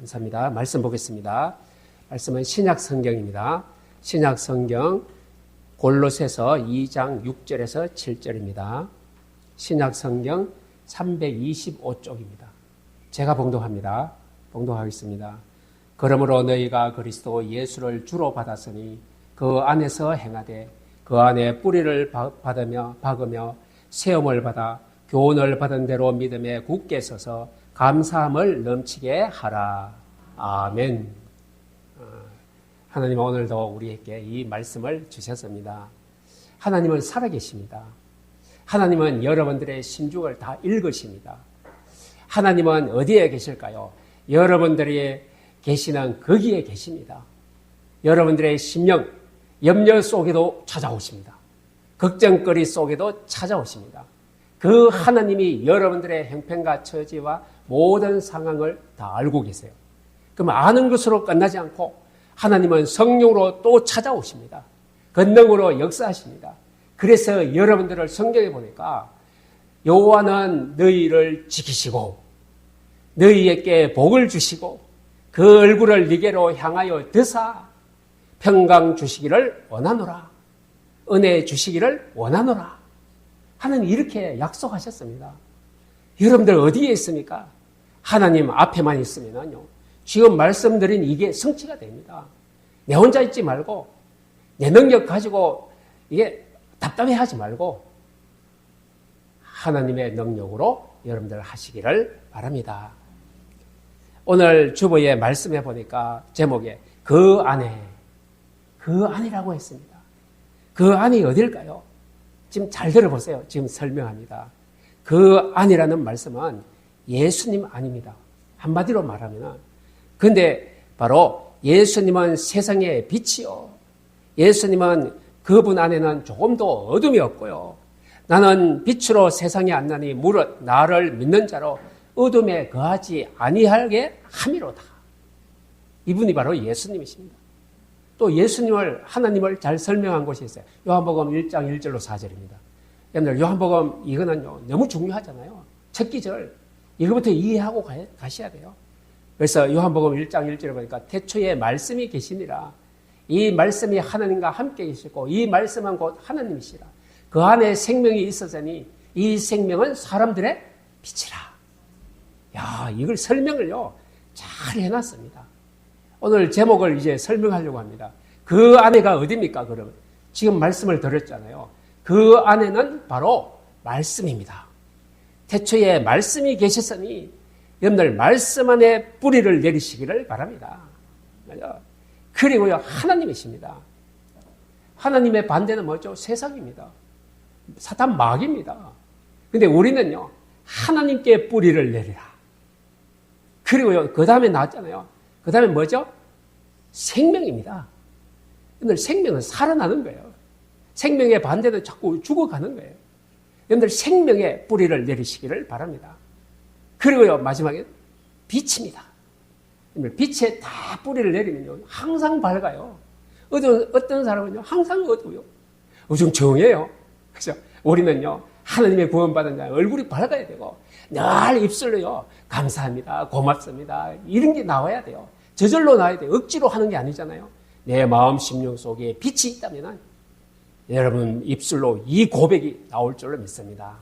감사합니다. 말씀 보겠습니다. 말씀은 신약 성경입니다. 신약 성경 골로새서 2장 6절에서 7절입니다. 신약 성경 325쪽입니다. 제가 봉독합니다. 봉독하겠습니다. 그러므로 너희가 그리스도 예수를 주로 받았으니 그 안에서 행하되 그 안에 뿌리를 박으며 세움을 받아 교훈을 받은 대로 믿음에 굳게 서서 감사함을 넘치게 하라. 아멘. 하나님은 오늘도 우리에게 이 말씀을 주셨습니다. 하나님은 살아계십니다. 하나님은 여러분들의 심중을 다 읽으십니다. 하나님은 어디에 계실까요? 여러분들이 계시는 거기에 계십니다. 여러분들의 심령, 염려 속에도 찾아오십니다. 걱정거리 속에도 찾아오십니다. 그 하나님이 여러분들의 형편과 처지와 모든 상황을 다 알고 계세요. 그럼 아는 것으로 끝나지 않고 하나님은 성령으로 또 찾아오십니다. 권능으로 역사하십니다. 그래서 여러분들을 성경에 보니까 여호와는 너희를 지키시고 너희에게 복을 주시고 그 얼굴을 네게로 향하여 드사 평강 주시기를 원하노라. 은혜 주시기를 원하노라. 하나님 이렇게 약속하셨습니다. 여러분들 어디에 있습니까? 하나님 앞에만 있으면요. 지금 말씀드린 이게 성취가 됩니다. 내 혼자 있지 말고 내 능력 가지고 이게 답답해하지 말고 하나님의 능력으로 여러분들 하시기를 바랍니다. 오늘 주보에 말씀해 보니까 제목에 그 안이라고 했습니다. 그 안이 어딜까요? 지금 잘 들어보세요. 지금 설명합니다. 그 안이라는 말씀은 예수님 안입니다. 한마디로 말하면 근데 바로 예수님은 세상의 빛이요. 예수님은 그분 안에는 조금도 어둠이 없고요. 나는 빛으로 세상에 안 나니 무릇 나를 믿는 자로 어둠에 거하지 아니하게 함이로다. 이분이 바로 예수님이십니다. 또 예수님을 하나님을 잘 설명한 곳이 있어요. 요한복음 1장 1절로 4절입니다. 여러분들 요한복음 이거는요 너무 중요하잖아요. 첫 기절 이거부터 이해하고 가셔야 돼요. 그래서 요한복음 1장 1절에 보니까 태초에 말씀이 계시니라. 이 말씀이 하나님과 함께 계시고 이 말씀은 곧 하나님이시라. 그 안에 생명이 있었으니 이 생명은 사람들의 빛이라. 야, 이걸 설명을요 잘 해놨습니다. 오늘 제목을 이제 설명하려고 합니다. 그 안에가 어디입니까? 그러면 지금 말씀을 드렸잖아요. 그 안에는 바로 말씀입니다. 태초에 말씀이 계셨으니 여러분들 말씀 안에 뿌리를 내리시기를 바랍니다. 그리고요 하나님이십니다. 하나님의 반대는 뭐죠? 세상입니다. 사탄 마귀입니다. 근데 우리는요 하나님께 뿌리를 내리라. 그리고요 그 다음에 나왔잖아요. 그 다음에 뭐죠? 생명입니다. 여러분들 생명은 살아나는 거예요. 생명의 반대는 자꾸 죽어가는 거예요. 여러분들 생명의 뿌리를 내리시기를 바랍니다. 그리고요 마지막에 빛입니다. 빛에 다 뿌리를 내리면요 항상 밝아요. 어떤 사람은요 항상 어두워요. 우중충해요. 그래서 우리는요 하나님의 구원받은 자 얼굴이 밝아야 되고 늘 입술로요 감사합니다, 고맙습니다 이런 게 나와야 돼요. 저절로 나와야 돼요. 억지로 하는 게 아니잖아요. 내 마음 심령 속에 빛이 있다면 여러분 입술로 이 고백이 나올 줄로 믿습니다.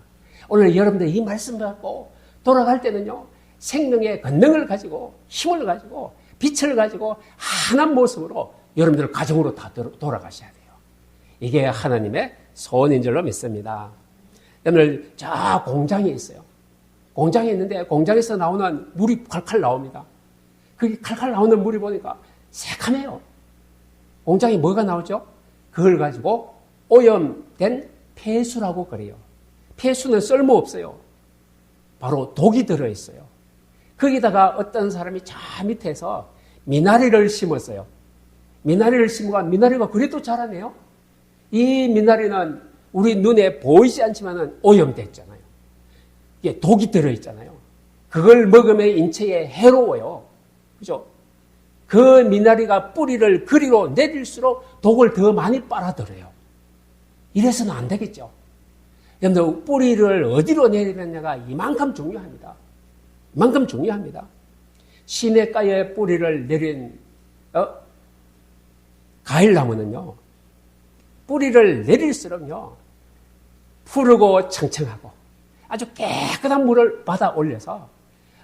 오늘 여러분들 이 말씀 받고 돌아갈 때는요 생명의 권능을 가지고 힘을 가지고 빛을 가지고 환한 모습으로 여러분들 가정으로 다 돌아가셔야 돼요. 이게 하나님의 소원인 줄로 믿습니다. 여러분들 저 공장에 있어요. 공장에 있는데 공장에서 나오는 물이 칼칼 나옵니다. 그게 칼칼 나오는 물이 보니까 새카매요. 공장에 뭐가 나오죠? 그걸 가지고 오염된 폐수라고 그래요. 폐수는 쓸모없어요. 바로 독이 들어있어요. 거기다가 어떤 사람이 저 밑에서 미나리를 심었어요. 미나리를 심어가 미나리가 그래도 자라네요. 이 미나리는 우리 눈에 보이지 않지만 오염됐잖아요. 이게 독이 들어있잖아요. 그걸 먹으면 인체에 해로워요. 그죠? 그 미나리가 뿌리를 그리로 내릴수록 독을 더 많이 빨아들여요. 이래서는 안 되겠죠. 여러분들 뿌리를 어디로 내리느냐가 이만큼 중요합니다. 이만큼 중요합니다. 시냇가에 뿌리를 내린 과일나무는요, 뿌리를 내릴수록요, 푸르고 청청하고 아주 깨끗한 물을 받아 올려서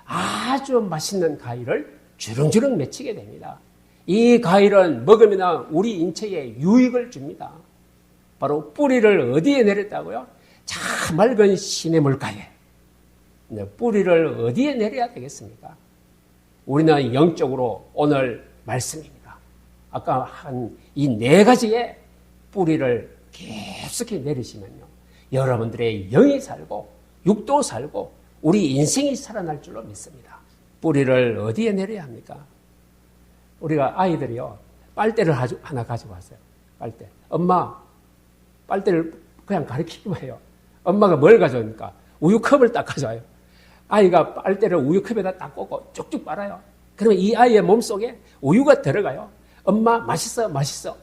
아주 맛있는 과일을 주렁주렁 맺히게 됩니다. 이 과일은 먹으면 우리 인체에 유익을 줍니다. 바로 뿌리를 어디에 내렸다고요? 참 맑은 시냇물가에. 뿌리를 어디에 내려야 되겠습니까? 우리는 영적으로 오늘 말씀입니다. 아까 한 이 네 가지의 뿌리를 깊숙이 내리시면요, 여러분들의 영이 살고 육도 살고 우리 인생이 살아날 줄로 믿습니다. 뿌리를 어디에 내려야 합니까? 우리가 아이들이요, 빨대를 하나 가지고 왔어요. 빨대. 엄마, 빨대를 그냥 가르치기만 해요. 엄마가 뭘 가져오니까? 우유컵을 딱 가져와요. 아이가 빨대를 우유컵에다 딱 꽂고 쭉쭉 빨아요. 그러면 이 아이의 몸속에 우유가 들어가요. 엄마, 맛있어, 맛있어.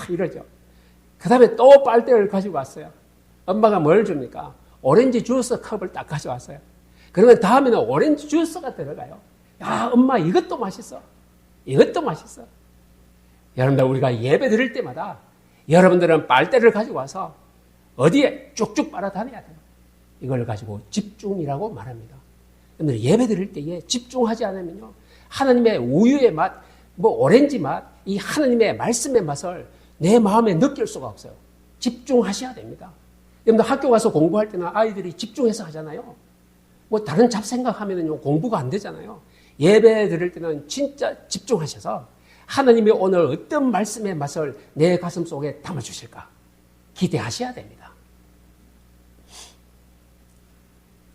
이러죠. 그 다음에 또 빨대를 가지고 왔어요. 엄마가 뭘 줍니까? 오렌지 주스 컵을 딱 가져왔어요. 그러면 다음에는 오렌지 주스가 들어가요. 야, 엄마, 이것도 맛있어. 이것도 맛있어. 여러분들, 우리가 예배 드릴 때마다 여러분들은 빨대를 가지고 와서 어디에 쭉쭉 빨아다녀야 돼요. 이걸 가지고 집중이라고 말합니다. 여러분들, 예배 드릴 때에 집중하지 않으면요, 하나님의 우유의 맛, 오렌지 맛, 이 하나님의 말씀의 맛을 내 마음에 느낄 수가 없어요. 집중하셔야 됩니다. 여러분들, 학교 가서 공부할 때는 아이들이 집중해서 하잖아요. 다른 잡생각하면은요, 공부가 안 되잖아요. 예배 드릴 때는 진짜 집중하셔서 하나님이 오늘 어떤 말씀의 맛을 내 가슴 속에 담아주실까 기대하셔야 됩니다.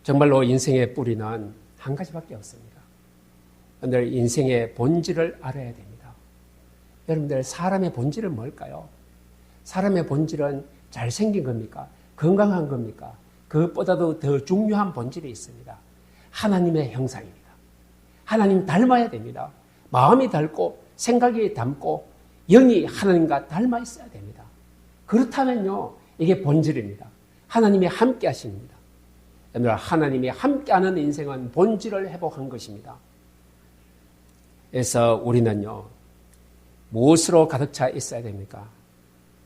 정말로 인생의 뿌리는 한 가지밖에 없습니다. 여러분들, 인생의 본질을 알아야 됩니다. 여러분들, 사람의 본질은 뭘까요? 사람의 본질은 잘생긴 겁니까? 건강한 겁니까? 그것보다도 더 중요한 본질이 있습니다. 하나님의 형상입니다. 하나님 닮아야 됩니다. 마음이 닮고 생각이 닮고 영이 하나님과 닮아 있어야 됩니다. 그렇다면요, 이게 본질입니다. 하나님이 함께 하십니다. 여러분, 하나님이 함께하는 인생은 본질을 회복한 것입니다. 그래서 우리는요, 무엇으로 가득 차 있어야 됩니까?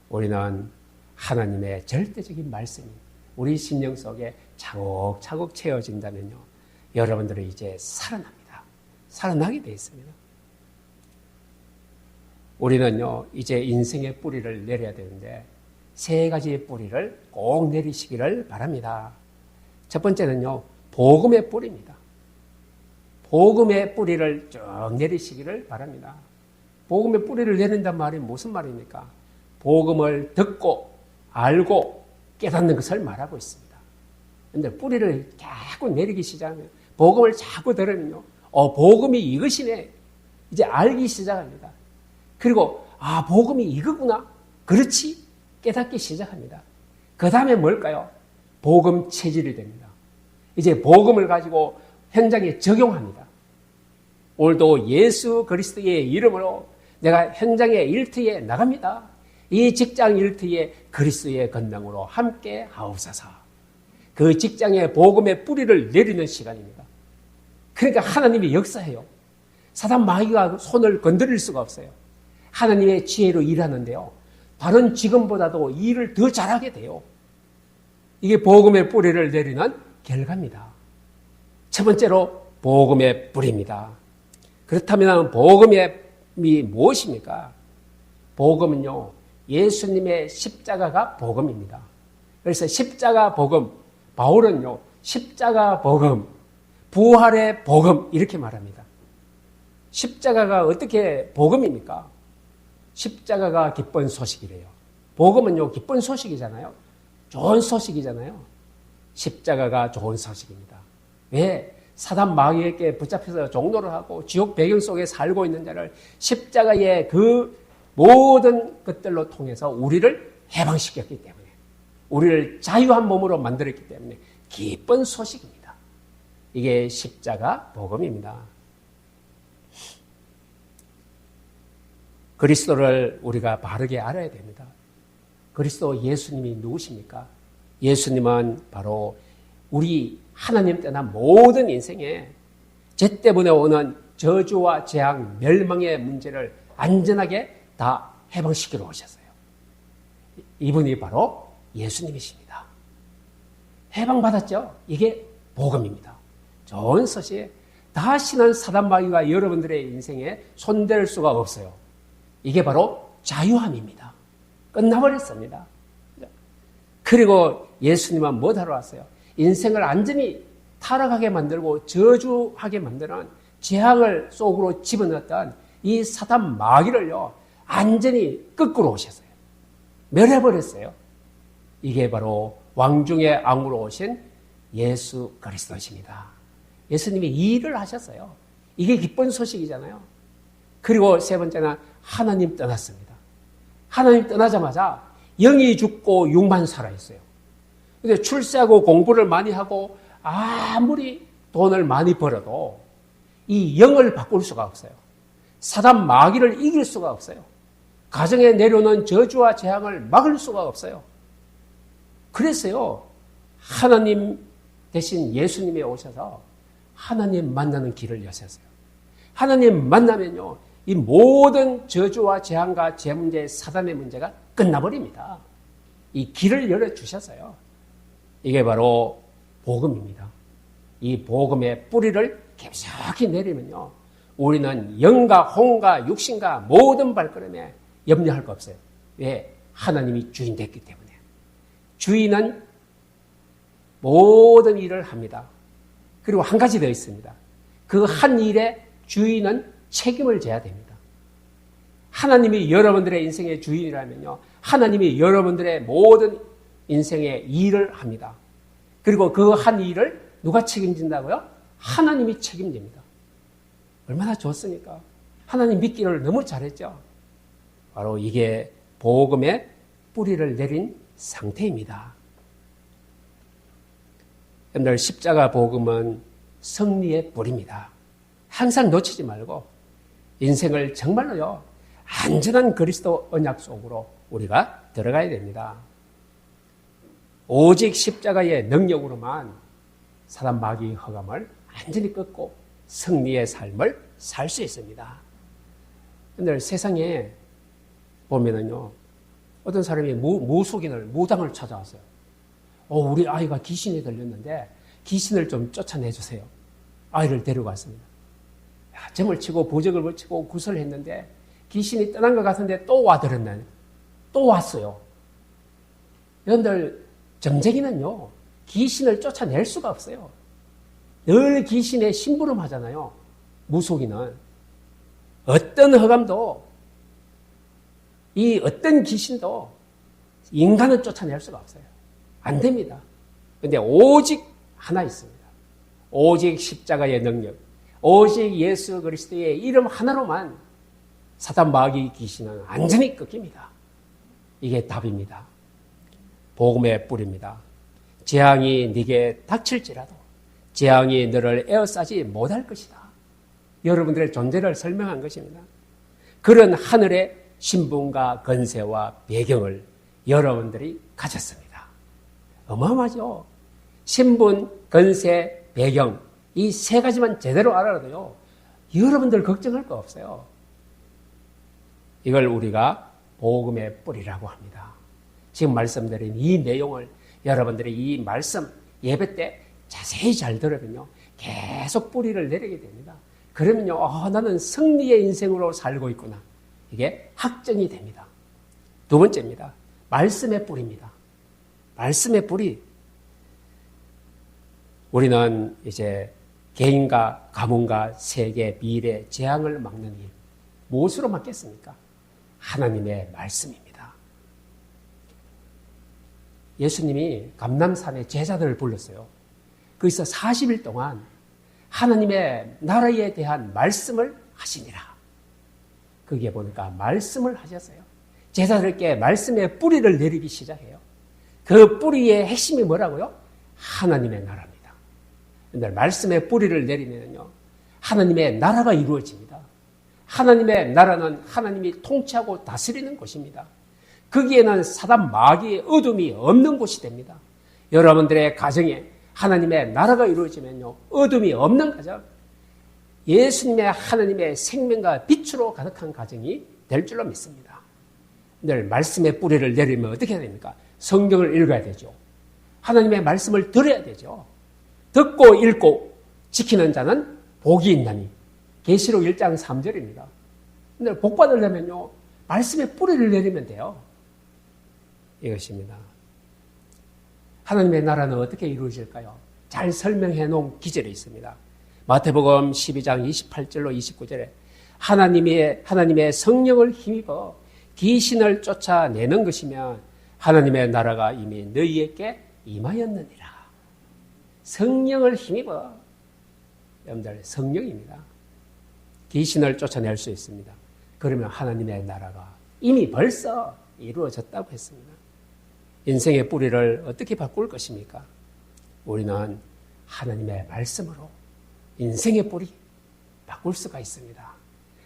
우리는 하나님의 절대적인 말씀이 우리 심령 속에 차곡차곡 채워진다면요, 여러분들은 이제 살아납니다. 살아나게 되어 있습니다. 우리는요, 이제 인생의 뿌리를 내려야 되는데 세 가지의 뿌리를 꼭 내리시기를 바랍니다. 첫 번째는요, 복음의 뿌리입니다. 복음의 뿌리를 쭉 내리시기를 바랍니다. 복음의 뿌리를 내린단 말이 무슨 말입니까? 복음을 듣고 알고 깨닫는 것을 말하고 있습니다. 그런데 뿌리를 자꾸 내리기 시작하면, 복음을 자꾸 들으면요, 복음이 이것이네, 이제 알기 시작합니다. 그리고 복음이 이거구나, 그렇지, 깨닫기 시작합니다. 그 다음에 뭘까요? 복음 체질이 됩니다. 이제 복음을 가지고 현장에 적용합니다. 오늘도 예수 그리스도의 이름으로 내가 현장의 일터에 나갑니다. 이 직장 일터에 그리스도의 건강으로 함께 하옵소서. 그 직장에 복음의 뿌리를 내리는 시간입니다. 그러니까 하나님이 역사해요. 사단 마귀가 손을 건드릴 수가 없어요. 하나님의 지혜로 일하는데요, 다른 직원보다도 일을 더 잘하게 돼요. 이게 복음의 뿌리를 내리는 결과입니다. 첫 번째로 복음의 뿌리입니다. 그렇다면 복음이 무엇입니까? 복음은요, 예수님의 십자가가 복음입니다. 그래서 십자가 복음, 바울은요, 십자가 복음, 부활의 복음 이렇게 말합니다. 십자가가 어떻게 복음입니까? 십자가가 기쁜 소식이래요. 복음은요, 기쁜 소식이잖아요. 좋은 소식이잖아요. 십자가가 좋은 소식입니다. 왜? 사단 마귀에게 붙잡혀서 종노를 하고 지옥 배경 속에 살고 있는 자를 십자가의 그 모든 것들로 통해서 우리를 해방시켰기 때문에, 우리를 자유한 몸으로 만들었기 때문에 기쁜 소식입니다. 이게 십자가 복음입니다. 그리스도를 우리가 바르게 알아야 됩니다. 그리스도 예수님이 누구십니까? 예수님은 바로 우리 하나님 떠난 모든 인생에 죄 때문에 오는 저주와 재앙, 멸망의 문제를 안전하게 다 해방시키러 오셨어요. 이분이 바로 예수님이십니다. 해방받았죠? 이게 복음입니다. 좋은 소식. 다시는 사단 마귀가 여러분들의 인생에 손댈 수가 없어요. 이게 바로 자유함입니다. 끝나버렸습니다. 그리고 예수님은 뭐 하러 왔어요? 인생을 완전히 타락하게 만들고 저주하게 만드는 재앙을 속으로 집어넣었던 이 사단 마귀를요, 완전히 끄꾸러 오셨어요. 멸해버렸어요. 이게 바로 왕중의 왕으로 오신 예수 그리스도십니다. 예수님이 이 일을 하셨어요. 이게 기쁜 소식이잖아요. 그리고 세 번째는 하나님 떠났습니다. 하나님 떠나자마자 영이 죽고 육만 살아있어요. 근데 출세하고 공부를 많이 하고 아무리 돈을 많이 벌어도 이 영을 바꿀 수가 없어요. 사단 마귀를 이길 수가 없어요. 가정에 내려오는 저주와 재앙을 막을 수가 없어요. 그래서요, 하나님 대신 예수님이 오셔서 하나님 만나는 길을 여셨어요. 하나님 만나면요, 이 모든 저주와 재앙과 재 문제, 사단의 문제가 끝나버립니다. 이 길을 열어주셨어요. 이게 바로 복음입니다. 이 복음의 뿌리를 깊숙이 내리면요, 우리는 영과 혼과 육신과 모든 발걸음에 염려할 거 없어요. 왜? 하나님이 주인 됐기 때문에. 주인은 모든 일을 합니다. 그리고 한 가지 더 있습니다. 그 한 일에 주인은 책임을 져야 됩니다. 하나님이 여러분들의 인생의 주인이라면요, 하나님이 여러분들의 모든 인생의 일을 합니다. 그리고 그 한 일을 누가 책임진다고요? 하나님이 책임집니다. 얼마나 좋습니까? 하나님 믿기를 너무 잘했죠. 바로 이게 복음의 뿌리를 내린 상태입니다. 여러분들, 십자가 복음은 승리의 뿌리입니다. 항상 놓치지 말고 인생을 정말로요, 안전한 그리스도 언약 속으로 우리가 들어가야 됩니다. 오직 십자가의 능력으로만 사단 마귀의 허감을 완전히 끊고 승리의 삶을 살 수 있습니다. 그런데 세상에 보면은요, 어떤 사람이 무당을 찾아왔어요. 우리 아이가 귀신이 들렸는데 귀신을 좀 쫓아내주세요. 아이를 데려갔습니다. 점을 치고 부적을 붙이고 구설했는데 귀신이 떠난 것 같은데 또 와들었네. 또 왔어요. 여러분들, 점쟁이는요, 귀신을 쫓아낼 수가 없어요. 늘 귀신의 심부름하잖아요. 무속인은. 어떤 허감도, 이 어떤 귀신도 인간은 쫓아낼 수가 없어요. 안 됩니다. 그런데 오직 하나 있습니다. 오직 십자가의 능력, 오직 예수 그리스도의 이름 하나로만 사단 마귀 귀신은 완전히 꺾입니다. 이게 답입니다. 복음의 뿌리입니다. 재앙이 네게 닥칠지라도 재앙이 너를 에워싸지 못할 것이다. 여러분들의 존재를 설명한 것입니다. 그런 하늘의 신분과 건세와 배경을 여러분들이 가졌습니다. 어마어마하죠. 신분, 건세, 배경, 이 세 가지만 제대로 알아도요, 여러분들 걱정할 거 없어요. 이걸 우리가 복음의 뿌리라고 합니다. 지금 말씀드린 이 내용을 여러분들이 이 말씀 예배 때 자세히 잘 들으면요, 계속 뿌리를 내리게 됩니다. 그러면요, 나는 승리의 인생으로 살고 있구나. 이게 확정이 됩니다. 두 번째입니다. 말씀의 뿌리입니다. 말씀의 뿌리. 우리는 이제 개인과 가문과 세계, 미래, 재앙을 막는 일, 무엇으로 막겠습니까? 하나님의 말씀입니다. 예수님이 감람산에 제자들을 불렀어요. 거기서 40일 동안 하나님의 나라에 대한 말씀을 하시니라. 거기에 보니까 말씀을 하셨어요. 제자들께 말씀의 뿌리를 내리기 시작해요. 그 뿌리의 핵심이 뭐라고요? 하나님의 나라입니다. 근데 말씀의 뿌리를 내리면요, 하나님의 나라가 이루어집니다. 하나님의 나라는 하나님이 통치하고 다스리는 곳입니다. 거기에는 사단 마귀의 어둠이 없는 곳이 됩니다. 여러분들의 가정에 하나님의 나라가 이루어지면요, 어둠이 없는 가정, 예수님의 하나님의 생명과 빛으로 가득한 가정이 될 줄로 믿습니다. 늘 말씀의 뿌리를 내리면 어떻게 해야 됩니까? 성경을 읽어야 되죠. 하나님의 말씀을 들어야 되죠. 듣고 읽고 지키는 자는 복이 있나니. 계시록 1장 3절입니다. 근데 복 받으려면요, 말씀의 뿌리를 내리면 돼요. 이것입니다. 하나님의 나라는 어떻게 이루어질까요? 잘 설명해 놓은 기절이 있습니다. 마태복음 12장 28절로 29절에 하나님의 성령을 힘입어 귀신을 쫓아내는 것이면 하나님의 나라가 이미 너희에게 임하였느니라. 성령을 힘입어. 여러분들, 성령입니다. 귀신을 쫓아낼 수 있습니다. 그러면 하나님의 나라가 이미 벌써 이루어졌다고 했습니다. 인생의 뿌리를 어떻게 바꿀 것입니까? 우리는 하나님의 말씀으로 인생의 뿌리 바꿀 수가 있습니다.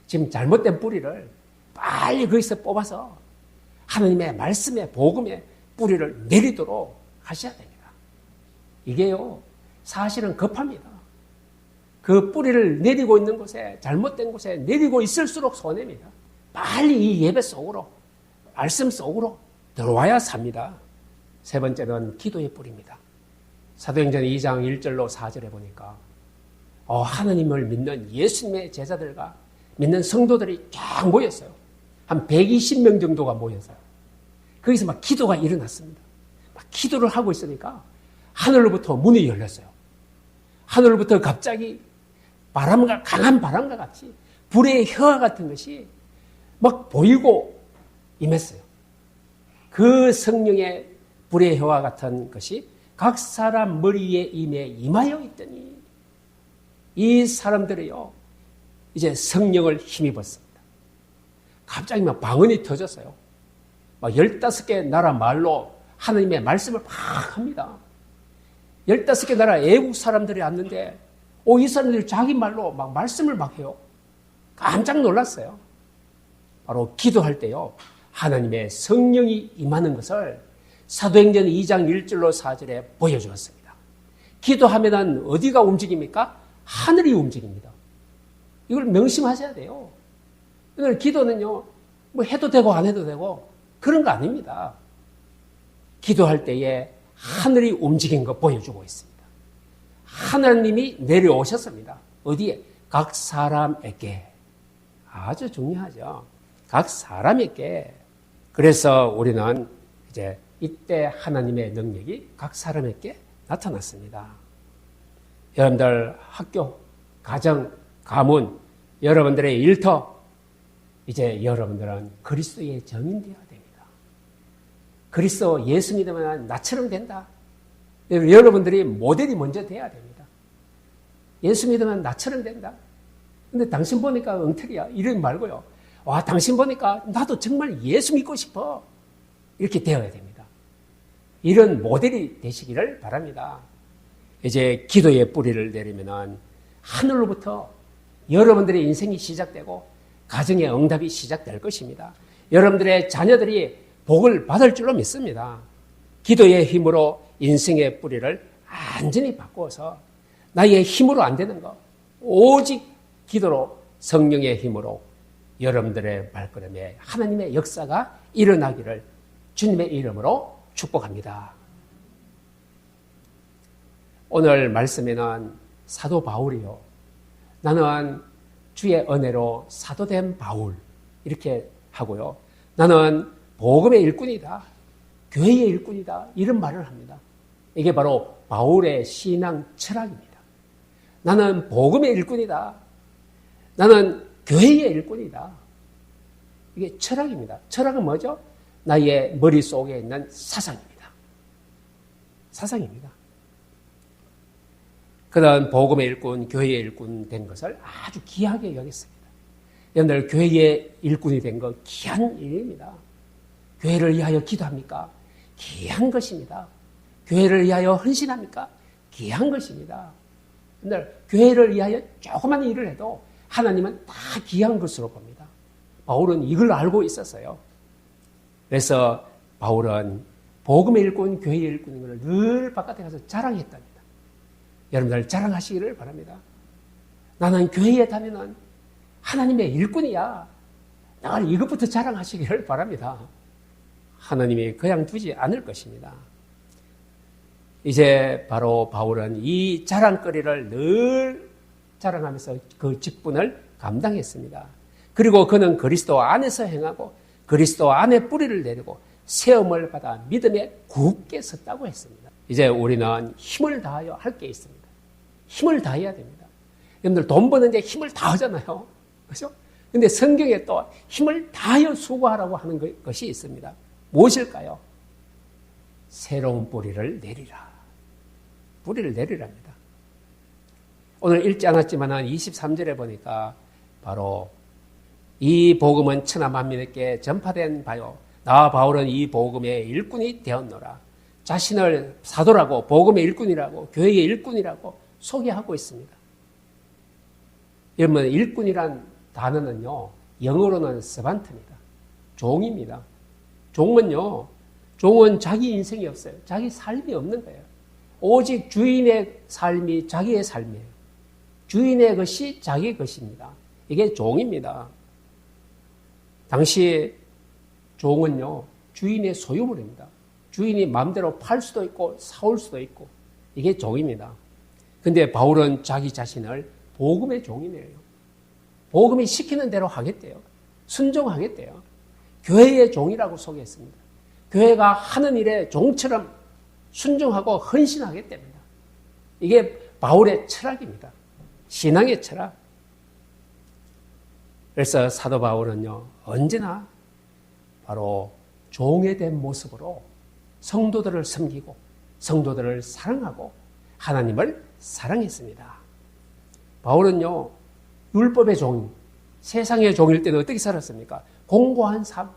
지금 잘못된 뿌리를 빨리 거기서 뽑아서 하나님의 말씀의 복음의 뿌리를 내리도록 하셔야 됩니다. 이게요, 사실은 급합니다. 그 뿌리를 내리고 있는 곳에, 잘못된 곳에 내리고 있을수록 손해입니다. 빨리 이 예배 속으로, 말씀 속으로 들어와야 삽니다. 세 번째는 기도의 뿌리입니다. 사도행전 2장 1절로 4절에 보니까 하나님을 믿는 예수님의 제자들과 믿는 성도들이 쫙 모였어요. 한 120명 정도가 모여서요. 거기서 막 기도가 일어났습니다. 막 기도를 하고 있으니까 하늘로부터 문이 열렸어요. 하늘로부터 갑자기 강한 바람과 같이 불의 혀와 같은 것이 막 보이고 임했어요. 그 성령의 불의 혀와 같은 것이 각 사람 머리에 임하여 있더니 이 사람들이요, 이제 성령을 힘입었습니다. 갑자기 막 방언이 터졌어요. 막 15개 나라 말로 하나님의 말씀을 막 합니다. 15개 나라 애국 사람들이 왔는데 이 사람들이 자기 말로 막 말씀을 막 해요. 깜짝 놀랐어요. 바로 기도할 때요, 하나님의 성령이 임하는 것을 사도행전 2장 1절로 4절에 보여주었습니다. 기도하면 어디가 움직입니까? 하늘이 움직입니다. 이걸 명심하셔야 돼요. 오늘 기도는요, 뭐 해도 되고 안 해도 되고 그런 거 아닙니다. 기도할 때에 하늘이 움직인 거 보여주고 있습니다. 하나님이 내려오셨습니다. 어디에? 각 사람에게. 아주 중요하죠. 각 사람에게. 그래서 우리는 이제 이때 하나님의 능력이 각 사람에게 나타났습니다. 여러분들 학교, 가정, 가문, 여러분들의 일터, 이제 여러분들은 그리스도의 정인 되어야 됩니다. 그리스도 예수 믿으면 나처럼 된다. 여러분들이 모델이 먼저 돼야 됩니다. 예수 믿으면 나처럼 된다. 근데 당신 보니까 엉터리야. 이러지 말고요. 와, 당신 보니까 나도 정말 예수 믿고 싶어. 이렇게 되어야 됩니다. 이런 모델이 되시기를 바랍니다. 이제 기도의 뿌리를 내리면은 하늘로부터 여러분들의 인생이 시작되고 가정의 응답이 시작될 것입니다. 여러분들의 자녀들이 복을 받을 줄로 믿습니다. 기도의 힘으로 인생의 뿌리를 완전히 바꾸어서 나의 힘으로 안 되는 거, 오직 기도로, 성령의 힘으로 여러분들의 발걸음에 하나님의 역사가 일어나기를 주님의 이름으로 축복합니다. 오늘 말씀에는 사도 바울이요, 나는 주의 은혜로 사도된 바울, 이렇게 하고요, 나는 복음의 일꾼이다, 교회의 일꾼이다, 이런 말을 합니다. 이게 바로 바울의 신앙 철학입니다. 나는 복음의 일꾼이다, 나는 교회의 일꾼이다. 이게 철학입니다. 철학은 뭐죠? 나의 머릿속에 있는 사상입니다. 사상입니다. 그런 복음의 일꾼, 교회의 일꾼 된 것을 아주 귀하게 여겼습니다. 여러분들, 교회의 일꾼이 된 거 귀한 일입니다. 교회를 위하여 기도합니까? 귀한 것입니다. 교회를 위하여 헌신합니까? 귀한 것입니다. 여러분들, 교회를 위하여 조그만 일을 해도 하나님은 다 귀한 것으로 봅니다. 바울은 이걸 알고 있었어요. 그래서 바울은 복음의 일꾼, 교회의 일꾼인 것을 늘 바깥에 가서 자랑했답니다. 여러분들 자랑하시기를 바랍니다. 나는 교회에 다니는 하나님의 일꾼이야. 나를 이것부터 자랑하시기를 바랍니다. 하나님이 그냥 두지 않을 것입니다. 이제 바로 바울은 이 자랑거리를 늘 자랑하면서 그 직분을 감당했습니다. 그리고 그는 그리스도 안에서 행하고 그리스도 안에 뿌리를 내리고 세움을 받아 믿음에 굳게 섰다고 했습니다. 이제 우리는 힘을 다하여 할 게 있습니다. 힘을 다해야 됩니다. 여러분들 돈 버는데 힘을 다하잖아요. 그렇죠? 근데 성경에 또 힘을 다하여 수고하라고 하는 것이 있습니다. 무엇일까요? 새로운 뿌리를 내리라. 뿌리를 내리랍니다. 오늘 읽지 않았지만 23절에 보니까 바로 이 복음은 천하 만민에게 전파된 바요. 나 바울은 이 복음의 일꾼이 되었노라. 자신을 사도라고 복음의 일꾼이라고 교회의 일꾼이라고 소개하고 있습니다. 여러분 일꾼이란 단어는요. 영어로는 서반트입니다. 종입니다. 종은 자기 인생이 없어요. 자기 삶이 없는 거예요. 오직 주인의 삶이 자기의 삶이에요. 주인의 것이 자기의 것입니다. 이게 종입니다. 당시 종은요. 주인의 소유물입니다. 주인이 마음대로 팔 수도 있고 사올 수도 있고 이게 종입니다. 근데 바울은 자기 자신을 복음의 종이네요. 복음이 시키는 대로 하겠대요. 순종하겠대요. 교회의 종이라고 소개했습니다. 교회가 하는 일에 종처럼 순종하고 헌신하겠답니다. 이게 바울의 철학입니다. 신앙의 철학. 그래서 사도 바울은요, 언제나 바로 종에 된 모습으로 성도들을 섬기고 성도들을 사랑하고 하나님을 사랑했습니다. 바울은요, 율법의 종, 세상의 종일 때는 어떻게 살았습니까? 공고한 삶,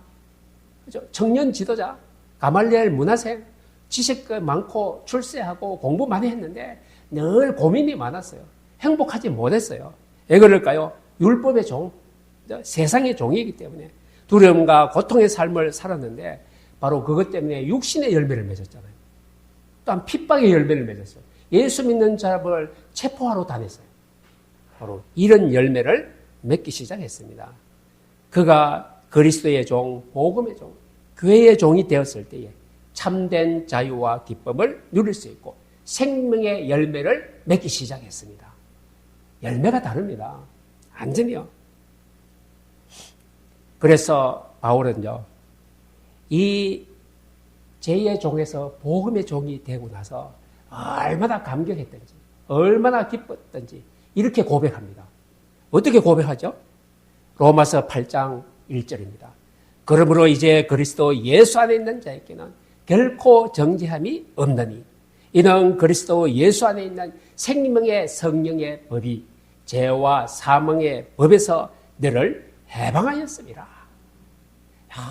그죠? 청년 지도자, 가말리엘 문화생, 지식 많고 출세하고 공부 많이 했는데 늘 고민이 많았어요. 행복하지 못했어요. 왜 그럴까요? 율법의 종, 세상의 종이기 때문에 두려움과 고통의 삶을 살았는데 바로 그것 때문에 육신의 열매를 맺었잖아요. 또한 핍박의 열매를 맺었어요. 예수 믿는 자를 체포하러 다녔어요. 바로 이런 열매를 맺기 시작했습니다. 그가 그리스도의 종, 복음의 종, 교회의 종이 되었을 때에 참된 자유와 기쁨을 누릴 수 있고 생명의 열매를 맺기 시작했습니다. 열매가 다릅니다. 완전히요. 그래서 바울은요, 이 제2의 종에서 복음의 종이 되고 나서 얼마나 감격했던지, 얼마나 기뻤던지 이렇게 고백합니다. 어떻게 고백하죠? 로마서 8장 1절입니다. 그러므로 이제 그리스도 예수 안에 있는 자에게는 결코 정죄함이 없느니 이는 그리스도 예수 안에 있는 생명의 성령의 법이 죄와 사망의 법에서 너를 해방하였습니다.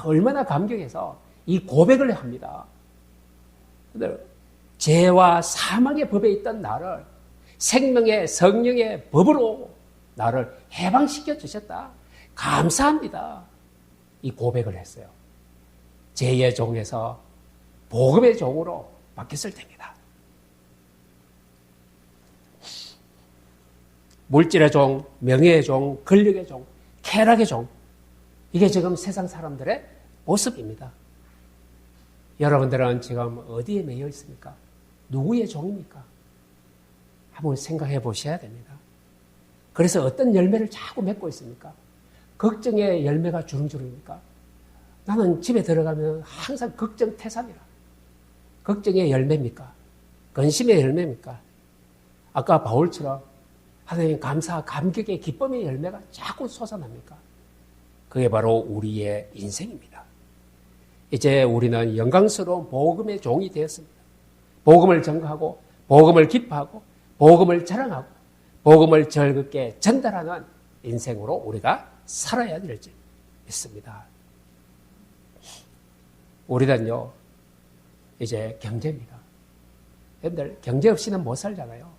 얼마나 감격해서 이 고백을 합니다. 죄와 사망의 법에 있던 나를 생명의 성령의 법으로 나를 해방시켜 주셨다. 감사합니다. 이 고백을 했어요. 죄의 종에서 복음의 종으로 바뀌었을 때입니다. 물질의 종, 명예의 종, 권력의 종, 쾌락의 종. 이게 지금 세상 사람들의 모습입니다. 여러분들은 지금 어디에 매여 있습니까? 누구의 종입니까? 한번 생각해 보셔야 됩니다. 그래서 어떤 열매를 자꾸 맺고 있습니까? 걱정의 열매가 주름주름입니까? 나는 집에 들어가면 항상 걱정 태산이라. 걱정의 열매입니까? 근심의 열매입니까? 아까 바울처럼 하나님 감사, 감격의 기쁨의 열매가 자꾸 솟아납니까? 그게 바로 우리의 인생입니다. 이제 우리는 영광스러운 복음의 종이 되었습니다. 복음을 전가하고, 복음을 기뻐하고, 복음을 자랑하고, 복음을 즐겁게 전달하는 인생으로 우리가 살아야 될 줄 믿습니다. 우리는요, 이제 경제입니다. 여러분들, 경제 없이는 못 살잖아요.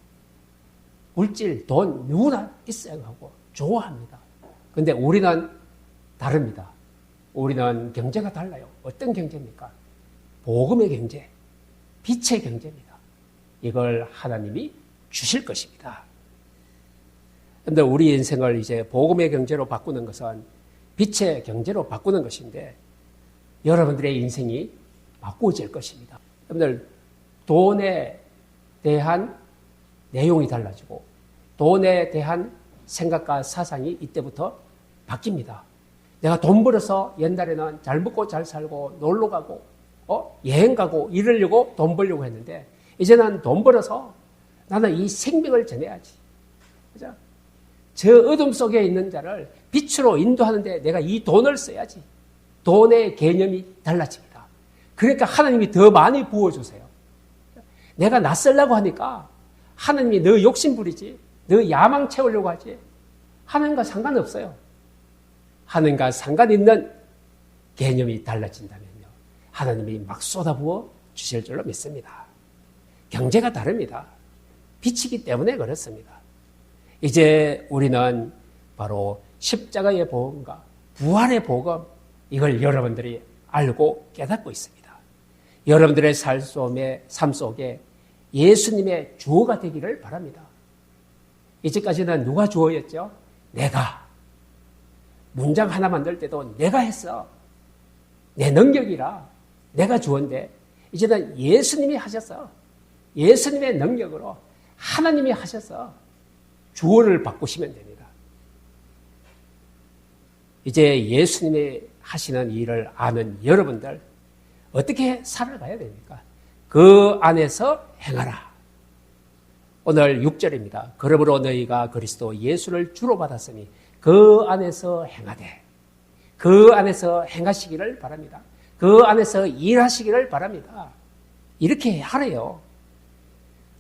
물질, 돈, 누구나 있어야 하고, 좋아합니다. 근데 우리는 다릅니다. 우리는 경제가 달라요. 어떤 경제입니까? 복음의 경제, 빛의 경제입니다. 이걸 하나님이 주실 것입니다. 그런데 우리 인생을 이제 복음의 경제로 바꾸는 것은 빛의 경제로 바꾸는 것인데 여러분들의 인생이 바꾸어질 것입니다. 여러분들 돈에 대한 내용이 달라지고 돈에 대한 생각과 사상이 이때부터 바뀝니다. 내가 돈 벌어서 옛날에는 잘 먹고 잘 살고 놀러 가고 여행 가고 이러려고 돈 벌려고 했는데 이제는 돈 벌어서 나는 이 생명을 전해야지. 그죠? 저 어둠 속에 있는 자를 빛으로 인도하는데 내가 이 돈을 써야지. 돈의 개념이 달라집니다. 그러니까 하나님이 더 많이 부어주세요. 내가 낯설라고 하니까 하나님이 너 욕심 부리지, 너 야망 채우려고 하지. 하나님과 상관없어요. 하나님과 상관 있는 개념이 달라진다면요. 하나님이 막 쏟아부어 주실 줄로 믿습니다. 경제가 다릅니다. 빛이기 때문에 그렇습니다. 이제 우리는 바로 십자가의 복음과 부활의 복음, 이걸 여러분들이 알고 깨닫고 있습니다. 여러분들의 삶 속에 예수님의 주어가 되기를 바랍니다. 이제까지는 누가 주어였죠? 내가. 문장 하나 만들 때도 내가 했어. 내 능력이라. 내가 주어인데 이제는 예수님이 하셔서 예수님의 능력으로 하나님이 하셔서 주어를 바꾸시면 됩니다. 이제 예수님이 하시는 일을 아는 여러분들 어떻게 살아가야 됩니까? 그 안에서 행하라. 오늘 6절입니다. 그러므로 너희가 그리스도 예수를 주로 받았으니 그 안에서 행하되 그 안에서 행하시기를 바랍니다. 그 안에서 일하시기를 바랍니다. 이렇게 하래요.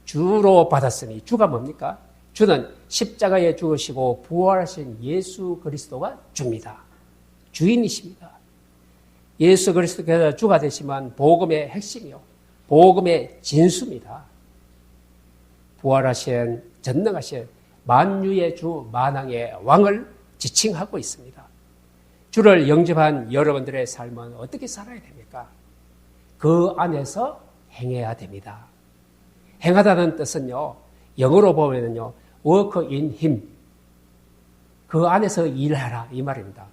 주로 받았으니 주가 뭡니까? 주는 십자가에 죽으시고 부활하신 예수 그리스도가 주입니다. 주인이십니다. 예수 그리스도께서 주가 되시면 복음의 핵심이요. 복음의 진수입니다. 부활하신 전능하신 만유의 주 만왕의 왕을 지칭하고 있습니다. 주를 영접한 여러분들의 삶은 어떻게 살아야 됩니까? 그 안에서 행해야 됩니다. 행하다는 뜻은요, 영어로 보면은요, work in him. 그 안에서 일하라, 이 말입니다.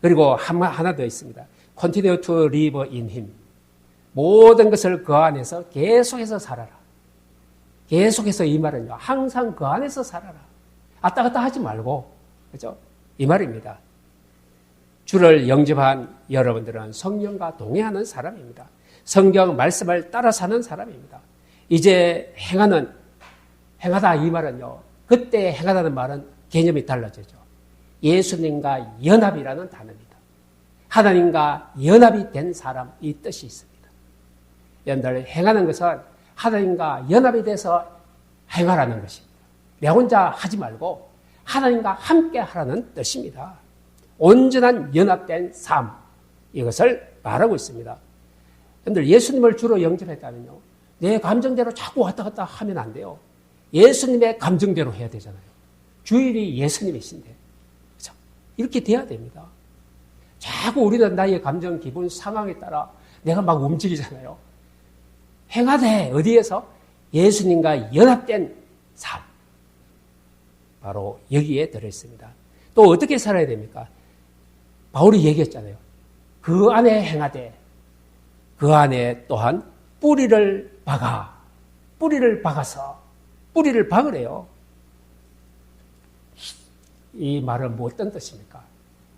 그리고 하나 더 있습니다. continue to live in him. 모든 것을 그 안에서 계속해서 살아라. 계속해서 이 말은요, 항상 그 안에서 살아라. 왔다 갔다 하지 말고, 그죠? 이 말입니다. 주를 영접한 여러분들은 성령과 동행하는 사람입니다. 성경 말씀을 따라 사는 사람입니다. 이제 행하다 이 말은요, 그때 행하다는 말은 개념이 달라지죠. 예수님과 연합이라는 단어입니다. 하나님과 연합이 된 사람, 이 뜻이 있습니다. 여러분들 행하는 것은 하나님과 연합이 돼서 행하라는 것입니다. 내 혼자 하지 말고 하나님과 함께 하라는 뜻입니다. 온전한 연합된 삶, 이것을 말하고 있습니다. 여러분들 예수님을 주로 영접했다면요, 내 감정대로 자꾸 왔다 갔다 하면 안 돼요. 예수님의 감정대로 해야 되잖아요. 주일이 예수님이신데, 그렇죠? 이렇게 돼야 됩니다. 자꾸 우리는 나의 감정, 기분, 상황에 따라 내가 막 움직이잖아요. 행하되 어디에서? 예수님과 연합된 삶. 바로 여기에 들어있습니다. 또 어떻게 살아야 됩니까? 바울이 얘기했잖아요. 그 안에 행하되 그 안에 또한 뿌리를 박아. 뿌리를 박아서 뿌리를 박으래요. 이 말은 뭐 어떤 뜻입니까?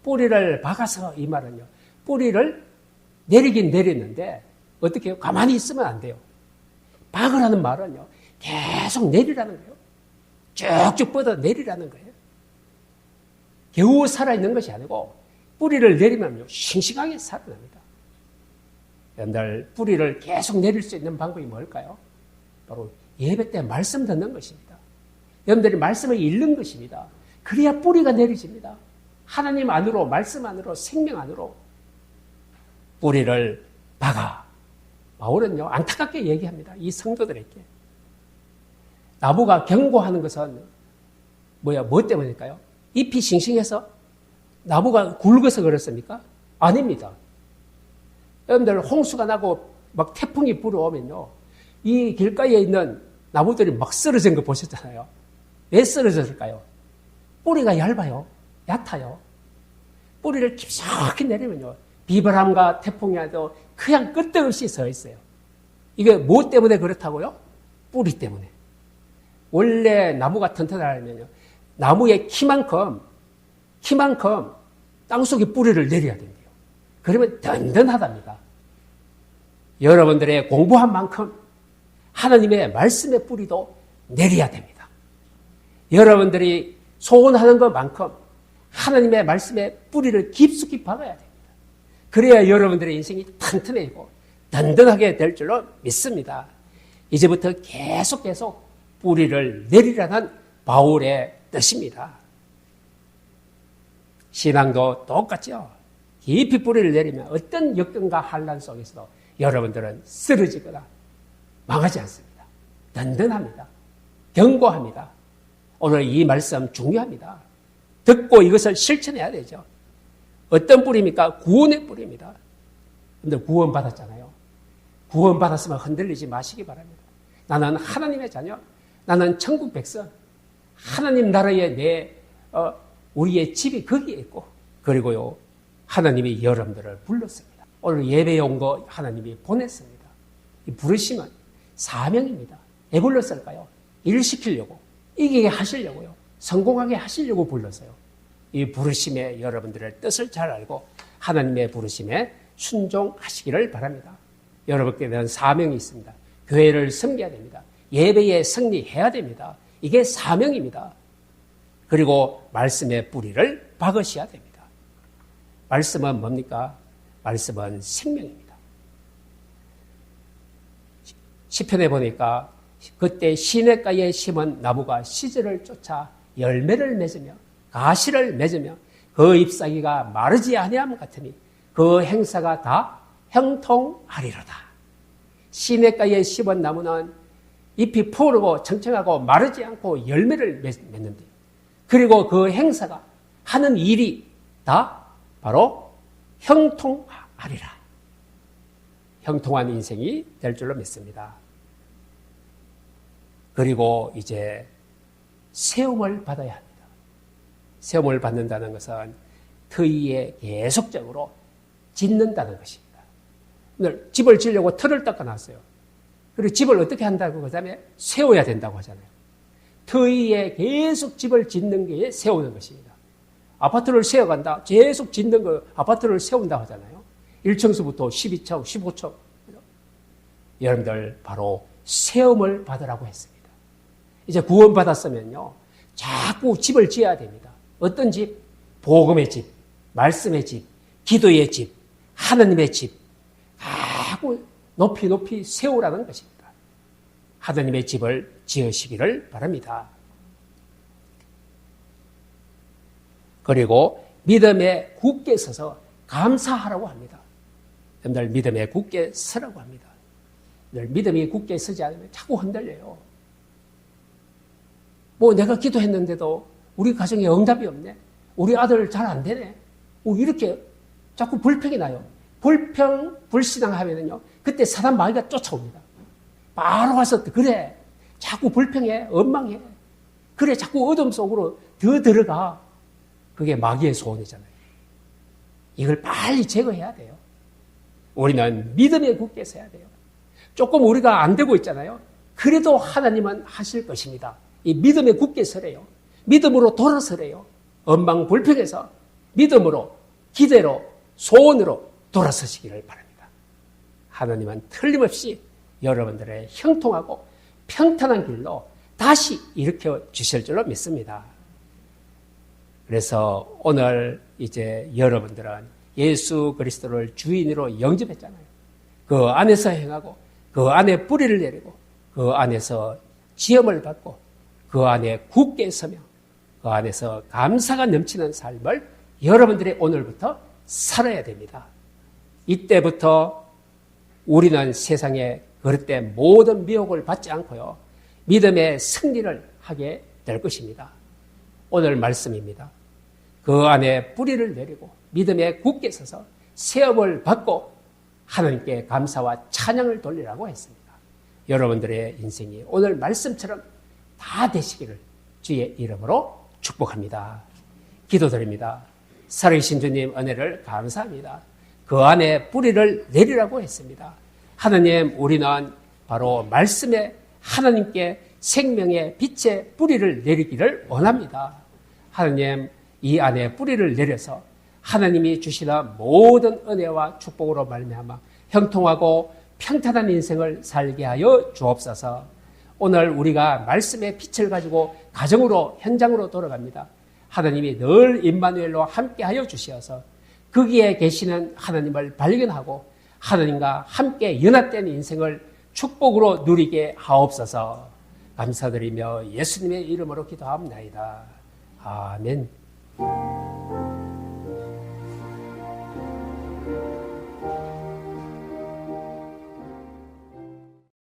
뿌리를 박아서 이 말은요. 뿌리를 내리긴 내리는데 어떻게 해요? 가만히 있으면 안 돼요. 박으라는 말은요. 계속 내리라는 거예요. 쭉쭉 뻗어 내리라는 거예요. 겨우 살아있는 것이 아니고 뿌리를 내리면요. 싱싱하게 살아납니다. 여러분들 뿌리를 계속 내릴 수 있는 방법이 뭘까요? 바로 예배 때 말씀 듣는 것입니다. 여러분들이 말씀을 읽는 것입니다. 그래야 뿌리가 내리집니다. 하나님 안으로, 말씀 안으로, 생명 안으로 뿌리를 박아. 바울은요, 안타깝게 얘기합니다. 이 성도들에게. 나무가 경고하는 것은 뭐 때문일까요? 잎이 싱싱해서? 나무가 굵어서 그렇습니까? 아닙니다. 여러분들 홍수가 나고 막 태풍이 불어오면요, 이 길가에 있는 나무들이 막 쓰러진 거 보셨잖아요. 왜 쓰러졌을까요? 뿌리가 얇아요. 얕아요. 뿌리를 깊숙이 내리면요. 비바람과 태풍이 와도 그냥 끄떡없이 서 있어요. 이게 뭐 때문에 그렇다고요? 뿌리 때문에. 원래 나무가 튼튼하려면요. 나무의 키만큼 땅속에 뿌리를 내려야 된대요. 그러면 든든하답니다. 여러분들의 공부한 만큼 하나님의 말씀의 뿌리도 내려야 됩니다. 여러분들이 소원하는 것만큼 하나님의 말씀의 뿌리를 깊숙이 박아야 됩니다. 그래야 여러분들의 인생이 튼튼해지고 든든하게 될 줄로 믿습니다. 이제부터 계속 뿌리를 내리라는 바울의 뜻입니다. 신앙도 똑같죠. 깊이 뿌리를 내리면 어떤 역경과 환난 속에서도 여러분들은 쓰러지거나 망하지 않습니다. 든든합니다. 견고합니다. 오늘 이 말씀 중요합니다. 듣고 이것을 실천해야 되죠. 어떤 뿌리입니까? 구원의 뿌리입니다. 여러분들 구원 받았잖아요. 구원 받았으면 흔들리지 마시기 바랍니다. 나는 하나님의 자녀, 나는 천국 백성, 하나님 나라에 우리의 집이 거기에 있고, 그리고요, 하나님이 여러분들을 불렀습니다. 오늘 예배에 온 거 하나님이 보냈습니다. 이 부르심은 사명입니다. 왜 불렀을까요? 일 시키려고, 이기게 하시려고요. 성공하게 하시려고 불렀어요. 이 부르심에 여러분들의 뜻을 잘 알고 하나님의 부르심에 순종하시기를 바랍니다. 여러분께 대한 사명이 있습니다. 교회를 섬겨야 됩니다. 예배에 승리해야 됩니다. 이게 사명입니다. 그리고 말씀의 뿌리를 박으셔야 됩니다. 말씀은 뭡니까? 말씀은 생명입니다. 시편에 보니까 그때 시냇가에 심은 나무가 시절을 쫓아 열매를 맺으며 가시를 맺으며 그 잎사귀가 마르지 아니함 같으니 그 행사가 다 형통하리로다. 시냇가에 심은 나무는 잎이 푸르고 청청하고 마르지 않고 열매를 맺는데, 그리고 그 행사가 하는 일이 다 바로 형통하리라. 형통한 인생이 될 줄로 믿습니다. 그리고 이제 세움을 받아야 합니다. 세움을 받는다는 것은 터위에 계속적으로 짓는다는 것입니다. 오늘 집을 지으려고 틀을 닦아놨어요. 그리고 집을 어떻게 한다고? 그 다음에 세워야 된다고 하잖아요. 터위에 계속 집을 짓는 게 세우는 것입니다. 아파트를 세워간다. 계속 짓는 거 아파트를 세운다고 하잖아요. 1층수부터 12층, 15층. 여러분들 바로 세움을 받으라고 했습니다. 이제 구원받았으면요. 자꾸 집을 지어야 됩니다. 어떤 집? 복음의 집, 말씀의 집, 기도의 집, 하나님의 집. 자꾸 높이 세우라는 것입니다. 하나님의 집을 지으시기를 바랍니다. 그리고 믿음에 굳게 서서 감사하라고 합니다. 여러분들 믿음에 굳게 서라고 합니다. 믿음이 굳게 서지 않으면 자꾸 흔들려요. 뭐 내가 기도했는데도 우리 가정에 응답이 없네. 우리 아들 잘 안 되네. 이렇게 자꾸 불평이 나요. 불평, 불신앙 하면은요, 그때 사단 마귀가 쫓아옵니다. 바로 와서, 그래, 자꾸 불평해, 원망해. 그래, 자꾸 어둠 속으로 더 들어가. 그게 마귀의 소원이잖아요. 이걸 빨리 제거해야 돼요. 우리는 믿음에 굳게 서야 돼요. 조금 우리가 안 되고 있잖아요. 그래도 하나님은 하실 것입니다. 이 믿음에 굳게 서래요. 믿음으로 돌아서래요. 원망 불평해서 믿음으로, 기대로, 소원으로 돌아서시기를 바랍니다. 하나님은 틀림없이 여러분들의 형통하고 평탄한 길로 다시 일으켜 주실 줄로 믿습니다. 그래서 오늘 이제 여러분들은 예수 그리스도를 주인으로 영접했잖아요. 그 안에서 행하고 그 안에 뿌리를 내리고 그 안에서 지음을 받고 그 안에 굳게 서며 그 안에서 감사가 넘치는 삶을 여러분들이 오늘부터 살아야 됩니다. 이때부터 우리는 세상에 그릇된 모든 미혹을 받지 않고요. 믿음의 승리를 하게 될 것입니다. 오늘 말씀입니다. 그 안에 뿌리를 내리고 믿음에 굳게 서서 세움을 받고 하나님께 감사와 찬양을 돌리라고 했습니다. 여러분들의 인생이 오늘 말씀처럼 다 되시기를 주의 이름으로 축복합니다. 기도드립니다. 살아계신 주님 은혜를 감사합니다. 그 안에 뿌리를 내리라고 했습니다. 하나님, 우리는 바로 말씀에 하나님께 생명의 빛의 뿌리를 내리기를 원합니다. 하나님, 이 안에 뿌리를 내려서 하나님이 주시는 모든 은혜와 축복으로 말미암아 형통하고 평탄한 인생을 살게 하여 주옵소서. 오늘 우리가 말씀의 빛을 가지고 가정으로, 현장으로 돌아갑니다. 하나님이 늘 임마누엘로 함께하여 주시어서 거기에 계시는 하나님을 발견하고 하나님과 함께 연합된 인생을 축복으로 누리게 하옵소서. 감사드리며 예수님의 이름으로 기도합니다. 아멘.